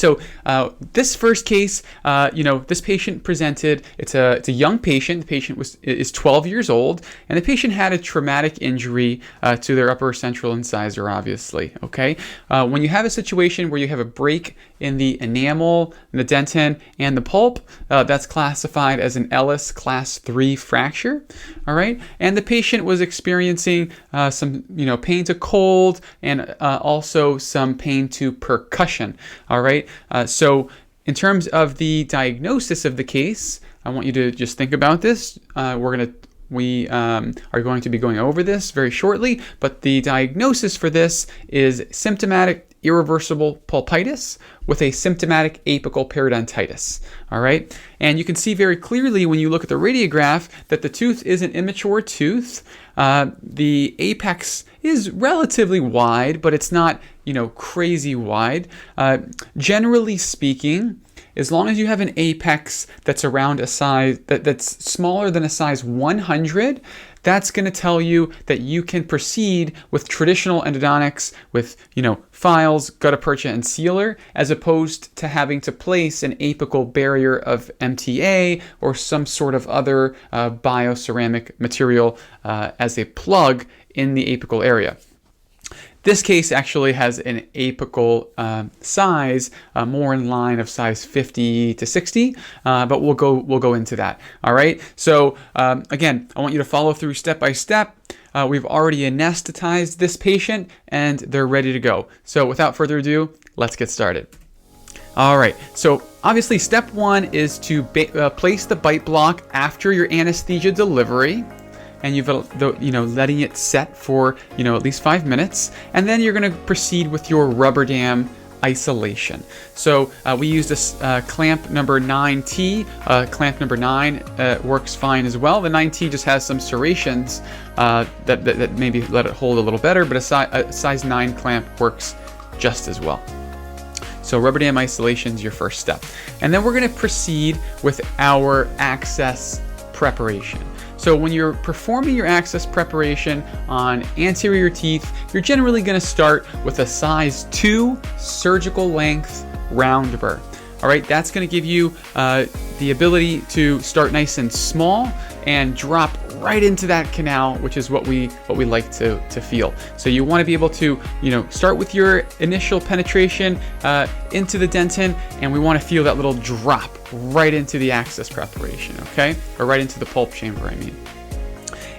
So this first case, this patient presented. It's a young patient. The patient is 12 years old, and the patient had a traumatic injury to their upper central incisor. Obviously, okay. When you have a situation where you have a break in the enamel, the dentin, and the pulp, that's classified as an Ellis Class 3 fracture. All right, and the patient was experiencing some pain to cold and also some pain to percussion. All right. So in terms of the diagnosis of the case, I want you to just think about this. We are going to be going over this very shortly, but the diagnosis for this is symptomatic irreversible pulpitis with a symptomatic apical periodontitis. All right, and you can see very clearly when you look at the radiograph that the tooth is an immature tooth. The apex is relatively wide, but it's not crazy wide. Generally speaking, as long as you have an apex that's around a size that's smaller than a size 100, that's going to tell you that you can proceed with traditional endodontics with, files, gutta percha, and sealer, as opposed to having to place an apical barrier of MTA or some sort of other bioceramic material as a plug in the apical area. This case actually has an apical size more in line of size 50 to 60, but we'll go into that. All right. So again, I want you to follow through step by step. We've already anesthetized this patient, and they're ready to go. So without further ado, let's get started. All right. So obviously, step one is to place the bite block after your anesthesia delivery. And you've letting it set for at least 5 minutes, and then you're going to proceed with your rubber dam isolation. So we used this clamp number 9T. Clamp number 9 works fine as well. The 9T just has some serrations that maybe let it hold a little better, but a size 9 clamp works just as well. So rubber dam isolation is your first step, and then we're going to proceed with our access preparation. So when you're performing your access preparation on anterior teeth, you're generally going to start with a size 2 surgical length round burr. All right, that's going to give you the ability to start nice and small and drop right into that canal, which is what we like to feel. So you want to be able to start with your initial penetration into the dentin, and we want to feel that little drop right into the access preparation, okay, or right into the pulp chamber, I mean.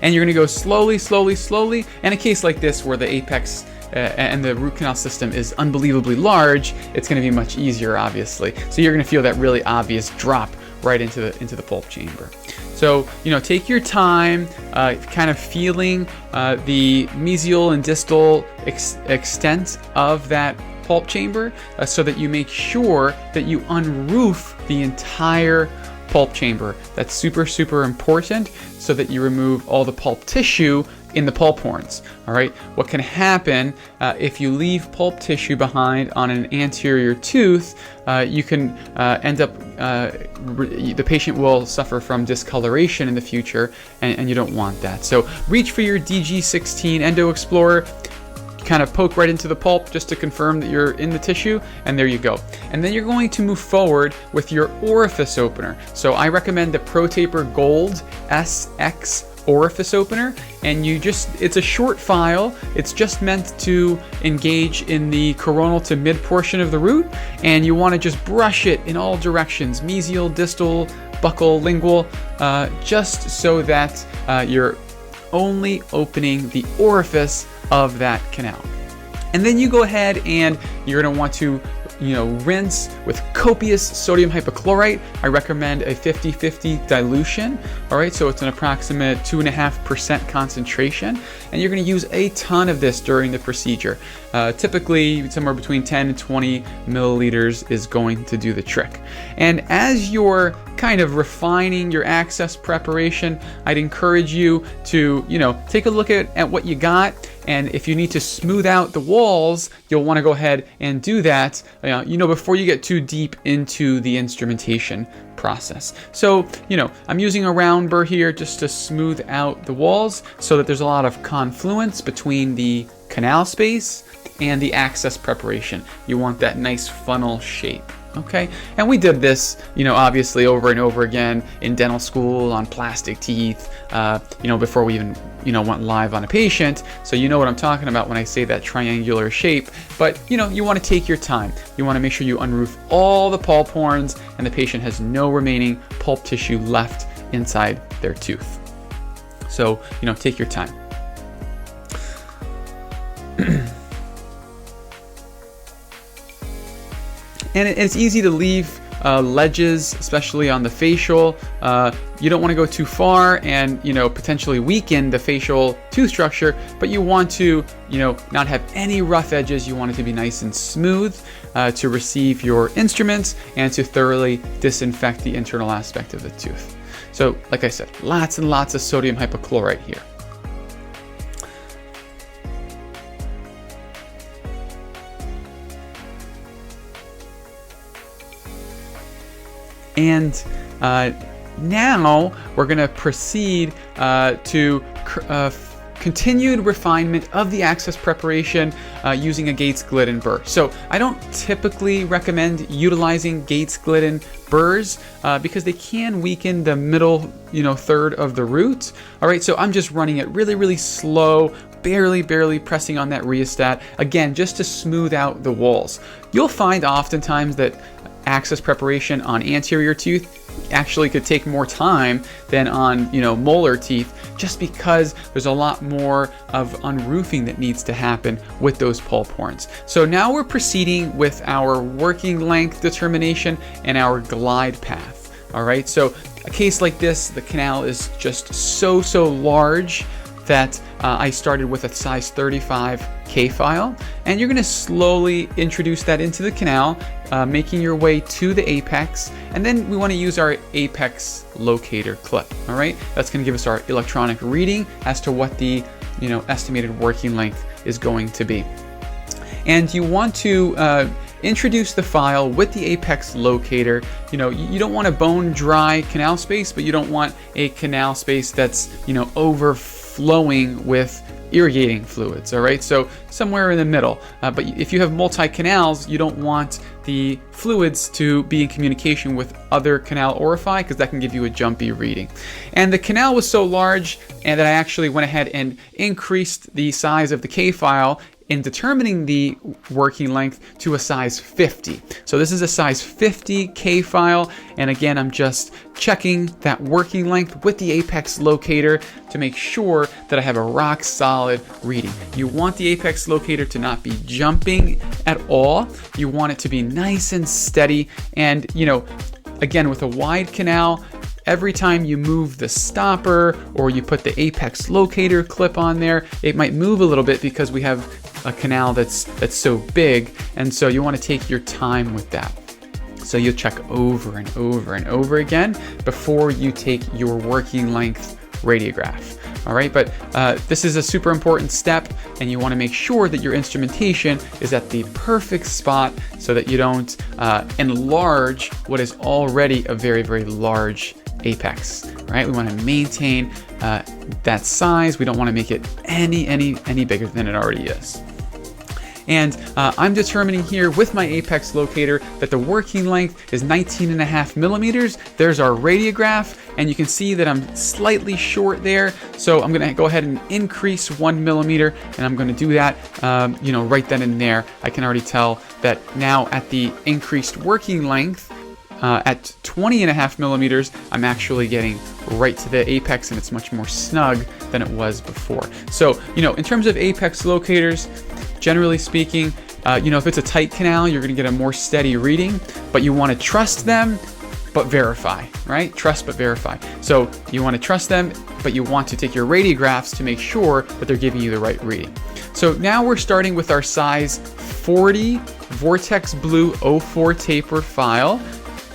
And you're going to go slowly, slowly, slowly. And a case like this where the apex and the root canal system is unbelievably large, it's going to be much easier, obviously. So you're going to feel that really obvious drop right into the pulp chamber. So take your time, kind of feeling the mesial and distal extent of that pulp chamber, so that you make sure that you unroof the entire pulp chamber. That's super, super important, so that you remove all the pulp tissue in the pulp horns. All right. What can happen if you leave pulp tissue behind on an anterior tooth? You can end up the patient will suffer from discoloration in the future, and you don't want that. So reach for your DG16 Endo Explorer. Kind of poke right into the pulp just to confirm that you're in the tissue, and there you go. And then you're going to move forward with your orifice opener. So I recommend the ProTaper Gold SX orifice opener, and it's a short file. It's just meant to engage in the coronal to mid portion of the root, and you want to just brush it in all directions, mesial, distal, buccal, lingual, just so that you're only opening the orifice of that canal. And then you go ahead and you're going to want to rinse with copious sodium hypochlorite. I recommend a 50-50 dilution. All right, so it's an approximate 2.5% concentration, and you're going to use a ton of this during the procedure. Typically, somewhere between 10 and 20 milliliters is going to do the trick. And as you're kind of refining your access preparation, I'd encourage you to take a look at what you got. And if you need to smooth out the walls, you'll want to go ahead and do that, before you get too deep into the instrumentation process. So, I'm using a round burr here just to smooth out the walls so that there's a lot of confluence between the canal space and the access preparation. You want that nice funnel shape. Okay, and we did this, obviously over and over again in dental school on plastic teeth, before we even, went live on a patient. So you know what I'm talking about when I say that triangular shape. But, you want to take your time. You want to make sure you unroof all the pulp horns and the patient has no remaining pulp tissue left inside their tooth. So, take your time. And it's easy to leave ledges, especially on the facial. You don't want to go too far and, potentially weaken the facial tooth structure, but you want to, not have any rough edges. You want it to be nice and smooth to receive your instruments and to thoroughly disinfect the internal aspect of the tooth. So, like I said, lots and lots of sodium hypochlorite here. And now we're going to proceed to continued refinement of the access preparation using a Gates-Glidden burr. So I don't typically recommend utilizing Gates-Glidden burrs because they can weaken the middle, third of the root. All right, so I'm just running it really, really slow, barely pressing on that rheostat, again, just to smooth out the walls. You'll find oftentimes that access preparation on anterior tooth actually could take more time than on molar teeth, just because there's a lot more of unroofing that needs to happen with those pulp horns. So now we're proceeding with our working length determination and our glide path. All right, so a case like this, the canal is just so large that I started with a size 35 K file, and you're going to slowly introduce that into the canal, making your way to the apex, and then we want to use our apex locator clip. All right, that's going to give us our electronic reading as to what the estimated working length is going to be. And you want to introduce the file with the apex locator. You don't want a bone dry canal space, but you don't want a canal space that's overflowing with irrigating fluids. All right, so somewhere in the middle. But if you have multi-canals, you don't want the fluids to be in communication with other canal orify, because that can give you a jumpy reading. And the canal was so large and that I actually went ahead and increased the size of the K file in determining the working length to a size 50. So this is a size 50 K file, and again, I'm just checking that working length with the apex locator to make sure that I have a rock solid reading. You want the apex locator to not be jumping at all. You want it to be nice and steady, and again, with a wide canal, every time you move the stopper or you put the apex locator clip on there, it might move a little bit because we have a canal that's so big, and so you want to take your time with that. So you'll check over and over and over again before you take your working length radiograph. All right, but this is a super important step, and you want to make sure that your instrumentation is at the perfect spot so that you don't enlarge what is already a very large apex. Right? We want to maintain that size. We don't want to make it any bigger than it already is. And I'm determining here with my apex locator that the working length is 19.5 millimeters. There's our radiograph, and you can see that I'm slightly short there. So I'm going to go ahead and increase 1 millimeter, and I'm going to do that, right then and there. I can already tell that now at the increased working length, at 20.5 millimeters, I'm actually getting right to the apex, and it's much more snug than it was before. So, in terms of apex locators, generally speaking, if it's a tight canal, you're going to get a more steady reading, but you want to trust them, but verify, right? Trust, but verify. So you want to trust them, but you want to take your radiographs to make sure that they're giving you the right reading. So now we're starting with our size 40 Vortex Blue 04 taper file.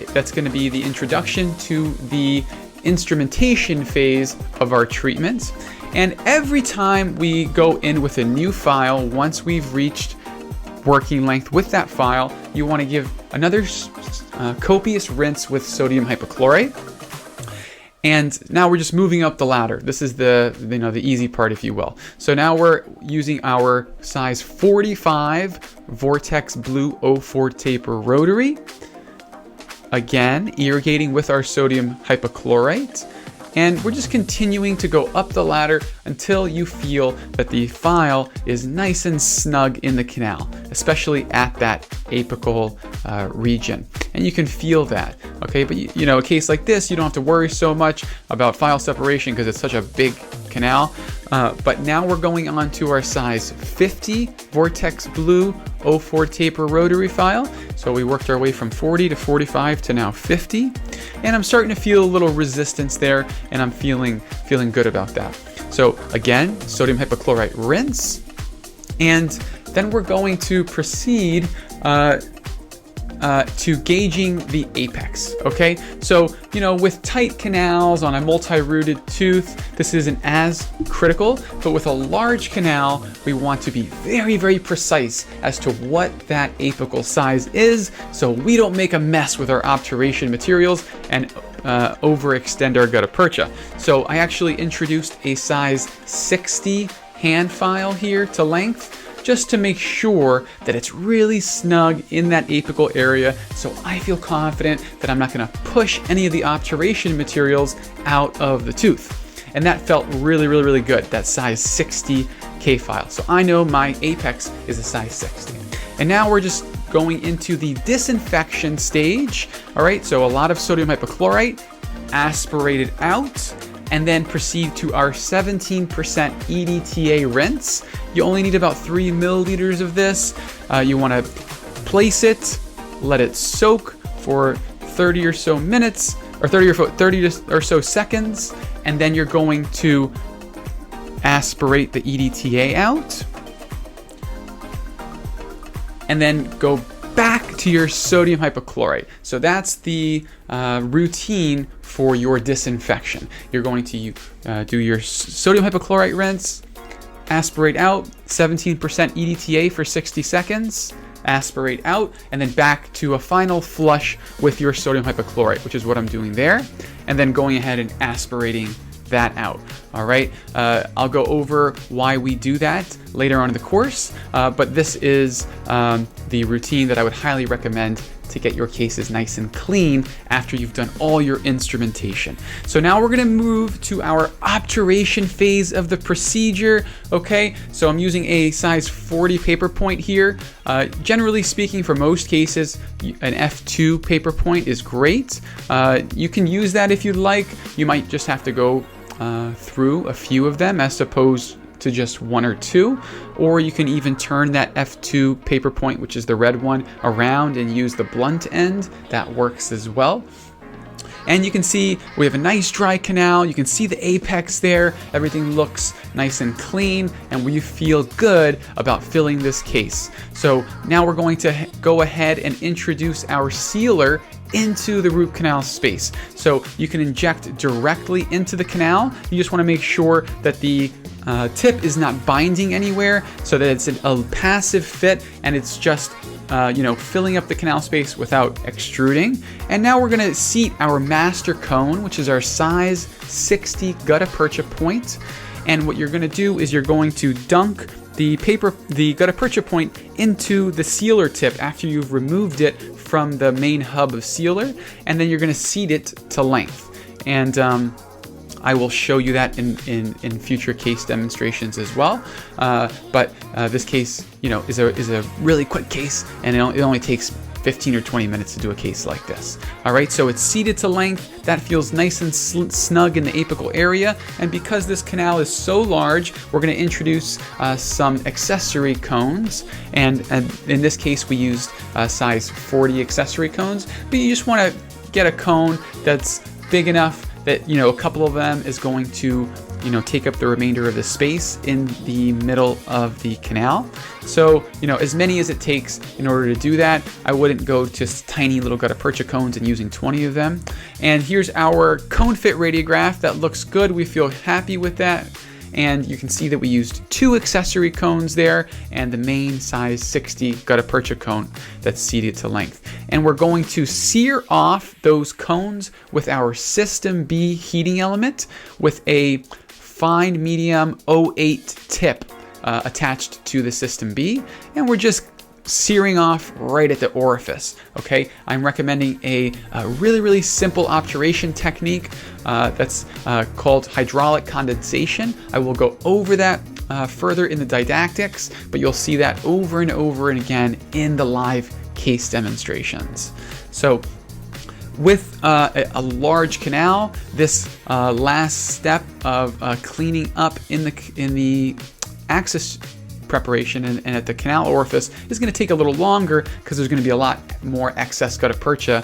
That's going to be the introduction to the instrumentation phase of our treatment. And every time we go in with a new file, once we've reached working length with that file, you want to give another copious rinse with sodium hypochlorite. And now we're just moving up the ladder. This is the easy part, if you will. So now we're using our size 45 Vortex Blue 04 taper rotary. Again, irrigating with our sodium hypochlorite. And we're just continuing to go up the ladder until you feel that the file is nice and snug in the canal, especially at that apical region. And you can feel that, okay? But a case like this, you don't have to worry so much about file separation because it's such a big canal. But now we're going on to our size 50 Vortex Blue 04 taper rotary file. So we worked our way from 40 to 45 to now 50. And I'm starting to feel a little resistance there, and I'm feeling good about that. So again, sodium hypochlorite rinse. And then we're going to proceed to gauging the apex, okay? So, with tight canals on a multi-rooted tooth, this isn't as critical, but with a large canal, we want to be very, very precise as to what that apical size is, so we don't make a mess with our obturation materials and overextend our gutta percha. So I actually introduced a size 60 hand file here to length, just to make sure that it's really snug in that apical area, so I feel confident that I'm not gonna push any of the obturation materials out of the tooth. And that felt really, really, really good, that size 60 K file. So I know my apex is a size 60. And now we're just going into the disinfection stage. All right, so a lot of sodium hypochlorite, aspirated out, and then proceed to our 17% EDTA rinse. You only need about 3 milliliters of this. You want to place it, let it soak for 30 or so minutes, or 30 or so seconds, and then you're going to aspirate the EDTA out, and then go back to your sodium hypochlorite. So that's the routine for your disinfection. You're going to do your sodium hypochlorite rinse, aspirate out, 17% EDTA for 60 seconds, aspirate out, and then back to a final flush with your sodium hypochlorite, which is what I'm doing there, and then going ahead and aspirating that out. All right, I'll go over why we do that later on in the course, but this is the routine that I would highly recommend to get your cases nice and clean after you've done all your instrumentation. So now we're gonna move to our obturation phase of the procedure, okay? So I'm using a size 40 paper point here. Generally speaking, for most cases, an F2 paper point is great. You can use that if you'd like. You might just have to go through a few of them as opposed to just one or two, or you can even turn that F2 paper point, which is the red one, around and use the blunt end. That works as well. And you can see we have a nice dry canal. You can see the apex there. Everything looks nice and clean, and we feel good about filling this case. So now we're going to go ahead and introduce our sealer into the root canal space. So you can inject directly into the canal. You just want to make sure that the tip is not binding anywhere, so that it's a passive fit and it's just filling up the canal space without extruding. And now we're going to seat our master cone, which is our size 60 gutta percha point. And what you're going to do is you're going to dunk the gutta percha point into the sealer tip after you've removed it from the main hub of sealer, and then you're going to seat it to length. And I will show you that in future case demonstrations as well. But this case, is a really quick case, and it only takes 15 or 20 minutes to do a case like this. All right, so it's seated to length. That feels nice and snug in the apical area. And because this canal is so large, we're going to introduce some accessory cones. And in this case, we used size 40 accessory cones. But you just want to get a cone that's big enough that a couple of them is going to take up the remainder of the space in the middle of the canal. So as many as it takes in order to do that. I wouldn't go just tiny little gutta percha cones and using 20 of them. And here's our cone fit radiograph. That looks good. We feel happy with that. and you can see that we used 2 accessory cones there and the main size 60 gutta-percha cone that's seated to length. And we're going to sear off those cones with our System B heating element with a fine medium 08 tip attached to the System B, and we're just searing off right at the orifice. Okay, I'm recommending a really simple obturation technique that's called hydraulic condensation. I will go over that further in the didactics, but you'll see that over and over and again in the live case demonstrations. So with a large canal, this last step of cleaning up in the access preparation and at the canal orifice is going to take a little longer because there's going to be a lot more excess gutta-percha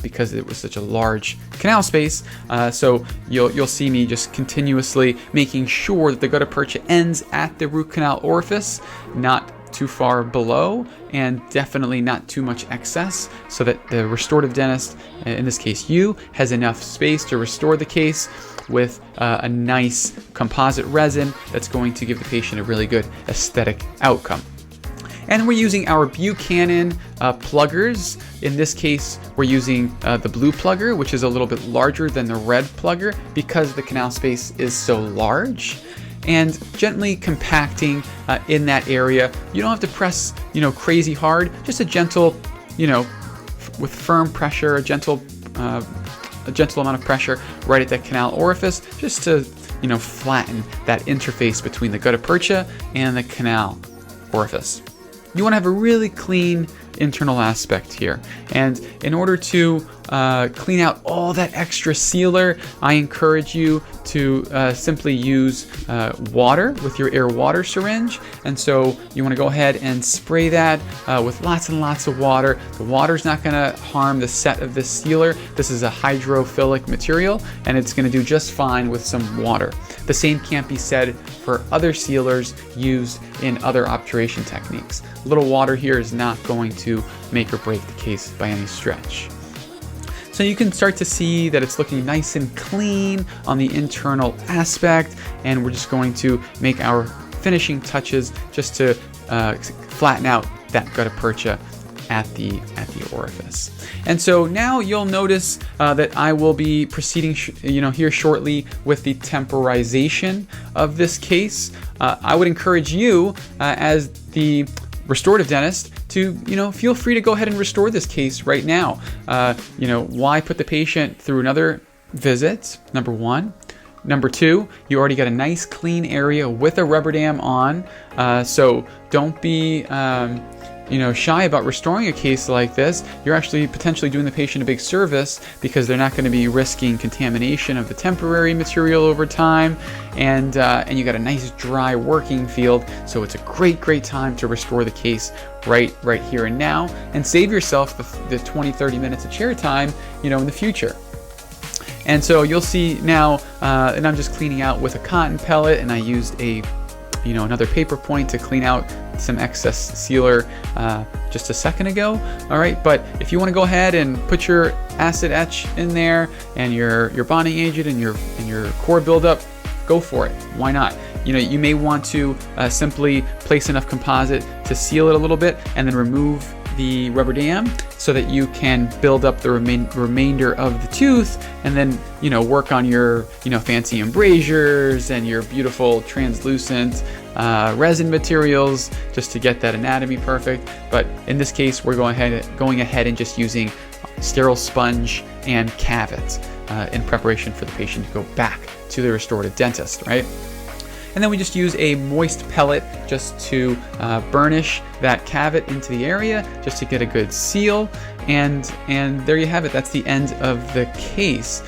because it was such a large canal space. So you'll see me just continuously making sure that the gutta-percha ends at the root canal orifice, not too far below, and definitely not too much excess, so that the restorative dentist, in this case you, has enough space to restore the case with a nice composite resin that's going to give the patient a really good aesthetic outcome. And we're using our Buchanan pluggers. In this case, we're using the blue plugger, which is a little bit larger than the red plugger because the canal space is so large. And gently compacting in that area. You don't have to press, crazy hard. Just a gentle, with firm pressure, a gentle amount of pressure right at that canal orifice, just to, flatten that interface between the gutta-percha and the canal orifice. You want to have a really clean internal aspect here. And in order to clean out all that extra sealer, I encourage you to simply use water with your air water syringe. And so you want to go ahead and spray that with lots and lots of water. The water's not going to harm the set of this sealer. This is a hydrophilic material, and it's going to do just fine with some water. The same can't be said for other sealers used in other obturation techniques. A little water here is not going to make or break the case by any stretch. So you can start to see that it's looking nice and clean on the internal aspect, and we're just going to make our finishing touches just to flatten out that gutta-percha at the orifice. And so now you'll notice that I will be proceeding here shortly with the temporization of this case. I would encourage you as the restorative dentist to feel free to go ahead and restore this case right now. Why put the patient through another visit? Number one. Number two, you already got a nice clean area with a rubber dam on, so don't be shy about restoring a case like this. You're actually potentially doing the patient a big service because they're not going to be risking contamination of the temporary material over time, and you got a nice dry working field. So it's a great time to restore the case right here and now, and save yourself the 20-30 minutes of chair time in the future. And so you'll see now, and I'm just cleaning out with a cotton pellet, and I used another paper point to clean out some excess sealer just a second ago. All right, but if you want to go ahead and put your acid etch in there and your bonding agent and your core buildup, go for it. Why not? You may want to simply place enough composite to seal it a little bit and then remove the rubber dam so that you can build up the remainder of the tooth, and then work on your fancy embrasures and your beautiful translucent resin materials just to get that anatomy perfect. But in this case, we're going ahead and just using sterile sponge and cavit in preparation for the patient to go back to the restorative dentist, right? And then we just use a moist pellet just to burnish that cavit into the area, just to get a good seal. And there you have it. That's the end of the case.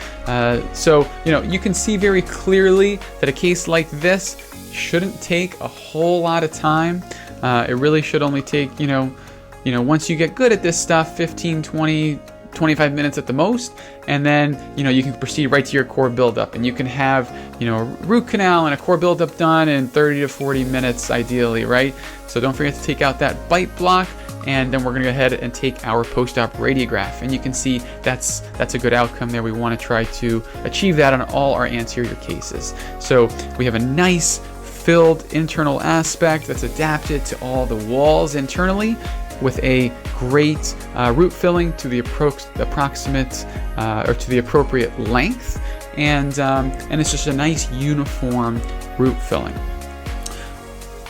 So you can see very clearly that a case like this shouldn't take a whole lot of time. It really should only take once you get good at this stuff, 15, 20, 25 minutes at the most, and then you can proceed right to your core buildup, and you can have a root canal and a core buildup done in 30 to 40 minutes ideally, right? So don't forget to take out that bite block and then we're going to go ahead and take our post-op radiograph. And you can see that's a good outcome there. We want to try to achieve that on all our anterior cases. So we have a nice filled internal aspect that's adapted to all the walls internally, with a great root filling to the approximate or to the appropriate length, and it's just a nice uniform root filling.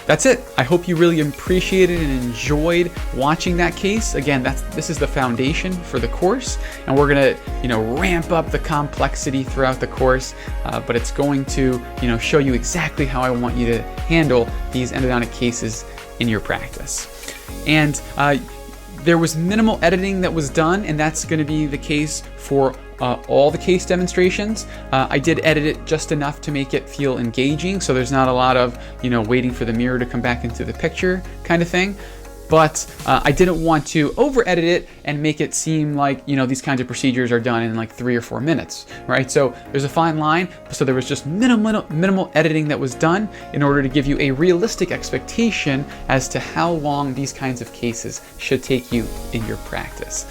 That's it. I hope you really appreciated and enjoyed watching that case. Again, this is the foundation for the course, and we're gonna, ramp up the complexity throughout the course. But it's going to, show you exactly how I want you to handle these endodontic cases in your practice. And there was minimal editing that was done, and that's going to be the case for all the case demonstrations. I did edit it just enough to make it feel engaging, so there's not a lot of waiting for the mirror to come back into the picture kind of thing. But I didn't want to over-edit it and make it seem like these kinds of procedures are done in like 3 or 4 minutes, right? So there's a fine line. So there was just minimal editing that was done in order to give you a realistic expectation as to how long these kinds of cases should take you in your practice.